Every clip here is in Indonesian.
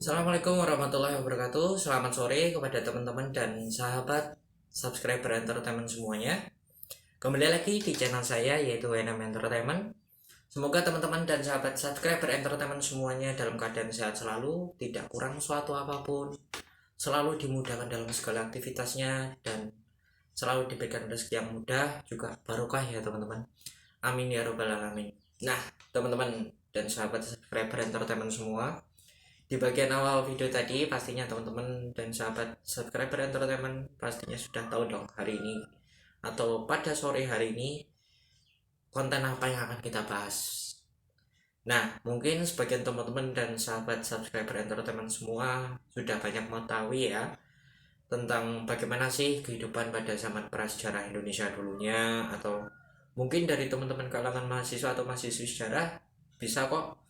Assalamualaikum warahmatullahi wabarakatuh. Selamat sore kepada teman-teman dan sahabat subscriber entertainment semuanya. Kembali lagi di channel saya yaitu WNM Entertainment. Semoga teman-teman dan sahabat subscriber entertainment semuanya dalam keadaan sehat selalu, tidak kurang suatu apapun, selalu dimudahkan dalam segala aktivitasnya, dan selalu diberikan rezeki yang mudah juga barokah ya teman-teman. Amin ya robbal alamin. Nah, teman-teman dan sahabat subscriber entertainment semua, di bagian awal video tadi pastinya teman-teman dan sahabat subscriber entertainment pastinya sudah tahu dong hari ini atau pada sore hari ini konten apa yang akan kita bahas. Nah, mungkin sebagian teman-teman dan sahabat subscriber entertainment semua sudah banyak mengetahui ya tentang bagaimana sih kehidupan pada zaman prasejarah Indonesia dulunya, atau mungkin dari teman-teman kalangan mahasiswa atau mahasiswi sejarah bisa kok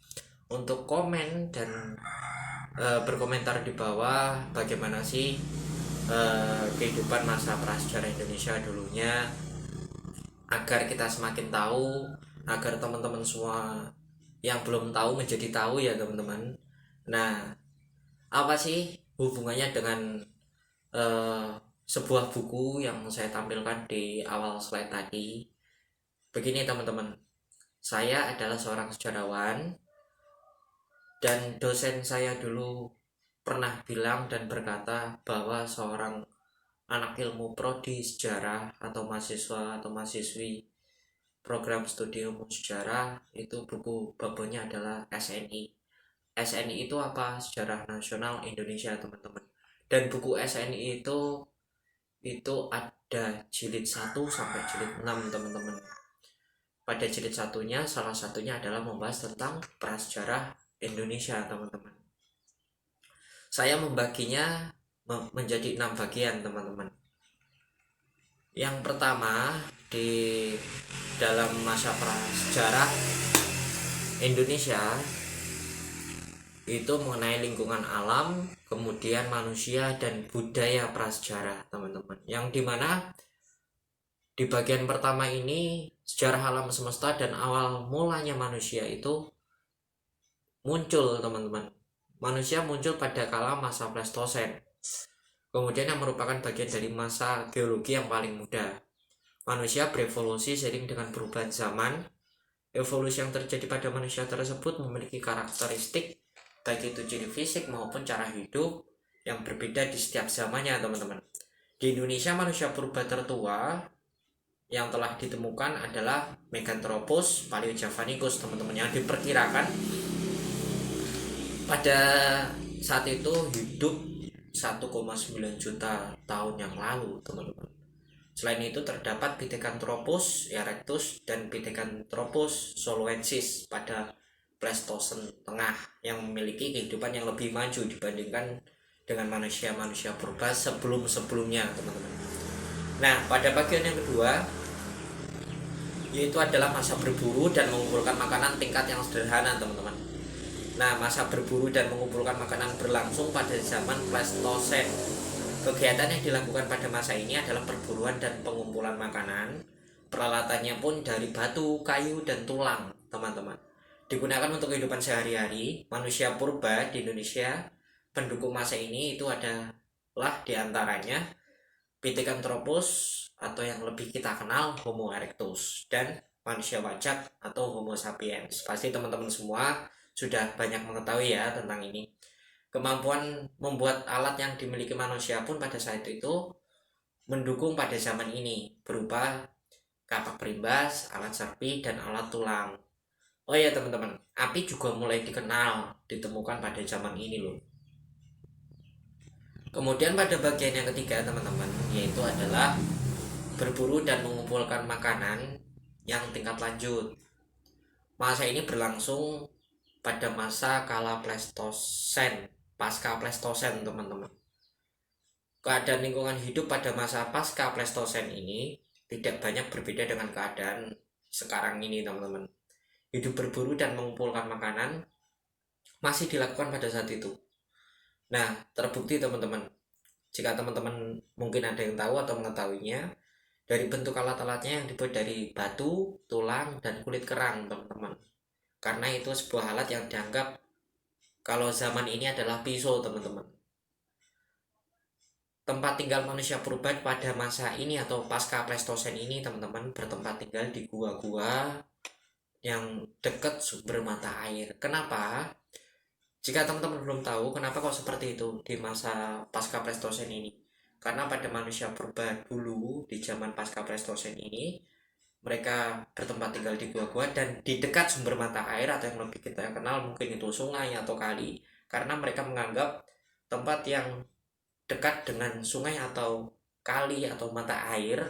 untuk komen dan berkomentar di bawah bagaimana sih kehidupan masa prasejarah Indonesia dulunya, agar kita semakin tahu, agar teman-teman semua yang belum tahu menjadi tahu ya teman-teman. Nah, apa sih hubungannya dengan eh, sebuah buku yang saya tampilkan di awal slide tadi? Begini teman-teman, saya adalah seorang sejarawan dan dosen saya dulu pernah bilang dan berkata bahwa seorang anak ilmu prodi sejarah atau mahasiswa atau mahasiswi program studi ilmu sejarah itu buku babunya adalah SNI. SNI itu apa? Sejarah Nasional Indonesia teman-teman. Dan buku SNI itu ada jilid 1 sampai jilid 6 teman-teman. Pada jilid satunya salah satunya adalah membahas tentang prasejarah Indonesia teman-teman. Saya membaginya menjadi 6 bagian teman-teman. Yang pertama, di dalam masa prasejarah Indonesia itu mengenai lingkungan alam, kemudian manusia dan budaya prasejarah teman-teman. Yang dimana di bagian pertama ini sejarah alam semesta dan awal mulanya manusia itu muncul teman-teman. Manusia muncul pada kala masa Pleistosen, kemudian yang merupakan bagian dari masa geologi yang paling muda. Manusia berevolusi seiring dengan perubahan zaman. Evolusi yang terjadi pada manusia tersebut memiliki karakteristik baik itu ciri fisik maupun cara hidup yang berbeda di setiap zamannya teman-teman. Di Indonesia manusia purba tertua yang telah ditemukan adalah Meganthropus paleojavanicus teman-teman, yang diperkirakan pada saat itu hidup 1,9 juta tahun yang lalu teman-teman. Selain itu terdapat Pithecanthropus erectus dan Pithecanthropus soloensis pada Pleistosen tengah yang memiliki kehidupan yang lebih maju dibandingkan dengan manusia-manusia purba sebelum-sebelumnya teman-teman. Nah, pada bagian yang kedua yaitu adalah masa berburu dan mengumpulkan makanan tingkat yang sederhana teman-teman. Nah, masa berburu dan mengumpulkan makanan berlangsung pada zaman Pleistosen. Kegiatan yang dilakukan pada masa ini adalah perburuan dan pengumpulan makanan. Peralatannya pun dari batu, kayu, dan tulang, teman-teman. Digunakan untuk kehidupan sehari-hari. Manusia purba di Indonesia pendukung masa ini itu adalah diantaranya Pithecanthropus atau yang lebih kita kenal Homo erectus dan manusia wajak atau Homo sapiens. Pasti teman-teman semua sudah banyak mengetahui ya tentang ini. Kemampuan membuat alat yang dimiliki manusia pun pada saat itu mendukung pada zaman ini berupa kapak berimbas, alat serpi, dan alat tulang. Oh ya teman-teman, api juga mulai dikenal, ditemukan pada zaman ini loh. Kemudian pada bagian yang ketiga teman-teman, yaitu adalah berburu dan mengumpulkan makanan yang tingkat lanjut. Masa ini berlangsung pada masa kala Pleistosen, pasca Pleistosen teman-teman. Keadaan lingkungan hidup pada masa pasca Pleistosen ini tidak banyak berbeda dengan keadaan sekarang ini teman-teman. Hidup berburu dan mengumpulkan makanan masih dilakukan pada saat itu. Nah, terbukti teman-teman, jika teman-teman mungkin ada yang tahu atau mengetahuinya, dari bentuk alat-alatnya yang dibuat dari batu, tulang, dan kulit kerang teman-teman. Karena itu sebuah alat yang dianggap Kalau zaman ini adalah pisau, teman-teman. Tempat tinggal manusia purba pada masa ini atau pasca Pleistosen ini, teman-teman, bertempat tinggal di gua-gua yang dekat sumber mata air. Kenapa? Jika teman-teman belum tahu kenapa kok seperti itu di masa pasca Pleistosen ini, karena pada manusia purba dulu di zaman pasca Pleistosen ini mereka bertempat tinggal di gua-gua dan di dekat sumber mata air atau yang lebih kita kenal mungkin itu sungai atau kali, karena mereka menganggap tempat yang dekat dengan sungai atau kali atau mata air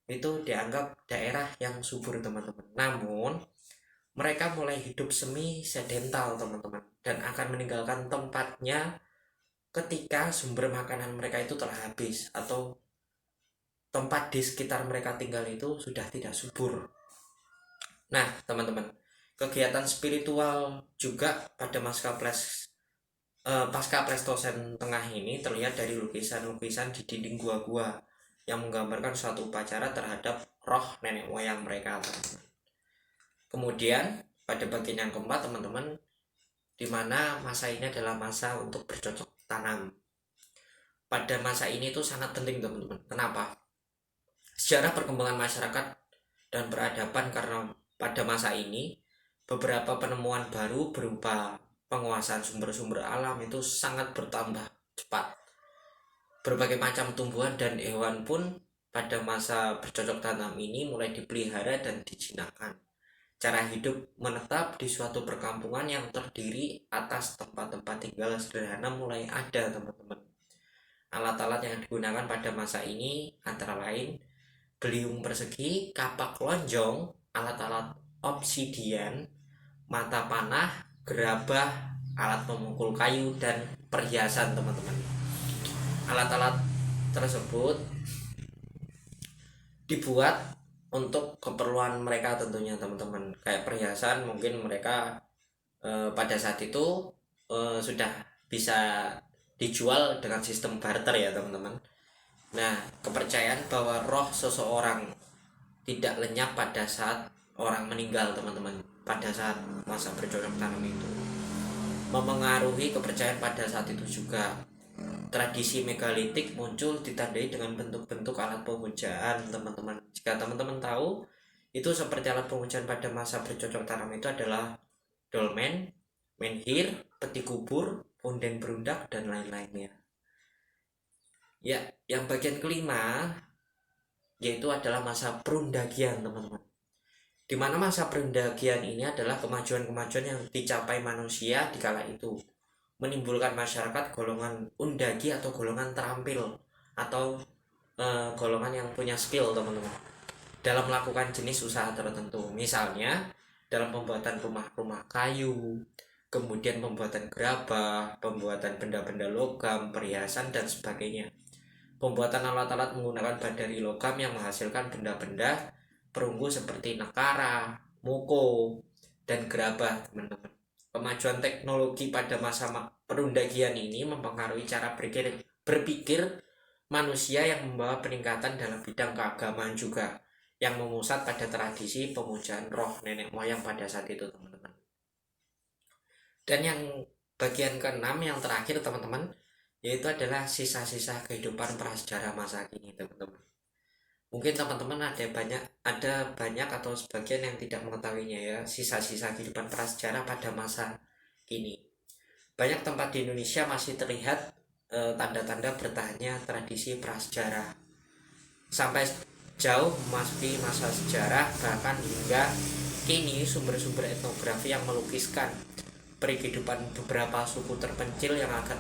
itu dianggap daerah yang subur, teman-teman. Namun mereka mulai hidup semi sedental, teman-teman, dan akan meninggalkan tempatnya ketika sumber makanan mereka itu telah habis atau tempat di sekitar mereka tinggal itu sudah tidak subur. Nah, teman-teman, kegiatan spiritual juga pada pasca Pleistosen tengah ini terlihat dari lukisan-lukisan di dinding gua-gua yang menggambarkan suatu upacara terhadap roh nenek moyang mereka, teman-teman. Kemudian pada bagian yang keempat, teman-teman, di mana masa ini adalah masa untuk bercocok tanam. Pada masa ini itu sangat penting, teman-teman. Kenapa? Sejarah perkembangan masyarakat dan peradaban, karena pada masa ini beberapa penemuan baru berupa penguasaan sumber-sumber alam itu sangat bertambah cepat. Berbagai macam tumbuhan dan hewan pun pada masa bercocok tanam ini mulai dipelihara dan dijinakkan. Cara hidup menetap di suatu perkampungan yang terdiri atas tempat-tempat tinggal sederhana mulai ada, teman-teman. Alat-alat yang digunakan pada masa ini antara lain beliung persegi, kapak lonjong, alat-alat obsidian, mata panah, gerabah, alat pemukul kayu, dan perhiasan, teman-teman. Alat-alat tersebut dibuat untuk keperluan mereka tentunya, teman-teman. Kayak perhiasan mungkin mereka pada saat itu sudah bisa dijual dengan sistem barter ya, teman-teman. Nah, kepercayaan bahwa roh seseorang tidak lenyap pada saat orang meninggal, teman-teman, pada saat masa bercocok tanam itu memengaruhi kepercayaan pada saat itu juga. Tradisi megalitik muncul ditandai dengan bentuk-bentuk alat pemujaan, teman-teman. Jika teman-teman tahu, itu seperti alat pemujaan pada masa bercocok tanam itu adalah dolmen, menhir, peti kubur, punden berundak, dan lain-lainnya. Ya, yang bagian kelima yaitu adalah masa perundagian, teman-teman. Di mana masa perundagian ini adalah kemajuan-kemajuan yang dicapai manusia di kala itu, menimbulkan masyarakat golongan undagi atau golongan terampil atau golongan yang punya skill, teman-teman, dalam melakukan jenis usaha tertentu. Misalnya dalam pembuatan rumah-rumah kayu, kemudian pembuatan gerabah, pembuatan benda-benda logam, perhiasan, dan sebagainya. Pembuatan alat-alat menggunakan bahan dari logam yang menghasilkan benda-benda perunggu seperti nekara, muko, dan gerabah, teman-teman. Kemajuan teknologi pada masa perundagian ini mempengaruhi cara berpikir manusia yang membawa peningkatan dalam bidang keagamaan juga, yang memusat pada tradisi pemujaan roh nenek moyang pada saat itu, teman-teman. Dan yang bagian keenam yang terakhir, teman-teman, yaitu adalah sisa-sisa kehidupan prasejarah masa kini, teman-teman. Mungkin teman-teman ada banyak atau sebagian yang tidak mengetahuinya ya, sisa-sisa kehidupan prasejarah pada masa kini. Banyak tempat di Indonesia masih terlihat tanda-tanda bertahannya tradisi prasejarah sampai jauh memasuki masa sejarah, bahkan hingga kini sumber-sumber etnografi yang melukiskan kehidupan beberapa suku terpencil yang akan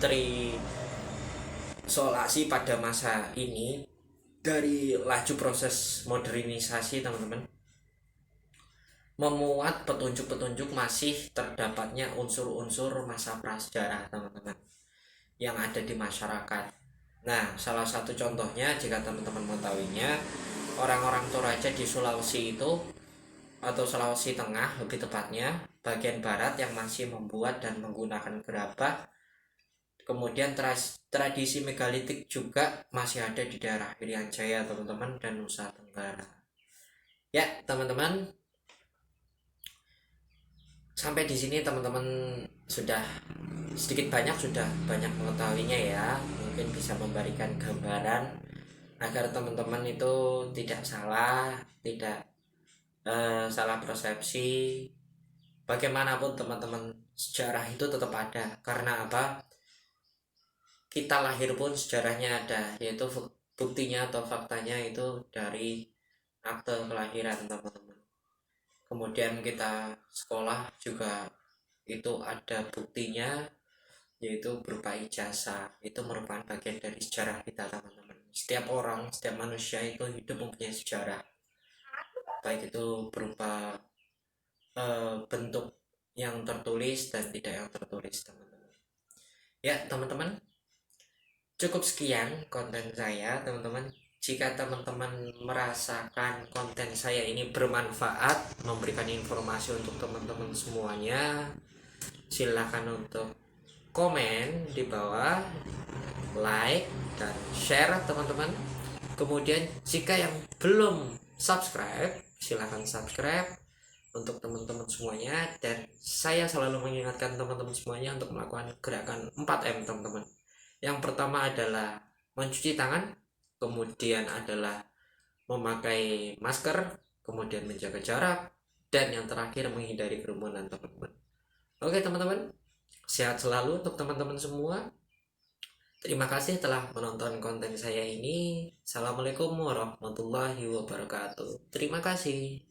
terisolasi pada masa ini dari laju proses modernisasi, teman-teman, memuat petunjuk-petunjuk masih terdapatnya unsur-unsur masa prasejarah, teman-teman, yang ada di masyarakat. Nah, salah satu contohnya jika teman-teman mengetahuinya, orang-orang Toraja di Sulawesi itu, atau Sulawesi Tengah lebih tepatnya, bagian barat, yang masih membuat dan menggunakan gerabah. Kemudian tradisi megalitik juga masih ada di daerah Irian Jaya, teman-teman, dan Nusa Tenggara. Ya, teman-teman, sampai di sini teman-teman sudah sedikit banyak sudah banyak mengetahuinya ya, mungkin bisa memberikan gambaran agar teman-teman itu tidak salah, tidak salah persepsi. Bagaimanapun teman-teman, sejarah itu tetap ada. Karena apa? Kita lahir pun sejarahnya ada, yaitu buktinya atau faktanya itu dari akte kelahiran teman-teman. Kemudian kita sekolah juga itu ada buktinya, yaitu berupa ijazah. Itu merupakan bagian dari sejarah kita teman-teman. Setiap orang, setiap manusia itu hidup mempunyai sejarah, baik itu berupa bentuk yang tertulis dan tidak yang tertulis teman-teman. Ya teman-teman, cukup sekian konten saya teman-teman. Jika teman-teman merasakan konten saya ini bermanfaat, memberikan informasi untuk teman-teman semuanya, silahkan untuk komen di bawah, like dan share teman-teman. Kemudian jika yang belum subscribe, silahkan subscribe untuk teman-teman semuanya. Dan saya selalu mengingatkan teman-teman semuanya untuk melakukan gerakan 4M teman-teman. Yang pertama adalah mencuci tangan, kemudian adalah memakai masker, kemudian menjaga jarak, dan yang terakhir menghindari kerumunan teman-teman. Oke teman-teman, sehat selalu untuk teman-teman semua. Terima kasih telah menonton konten saya ini. Assalamualaikum warahmatullahi wabarakatuh. Terima kasih.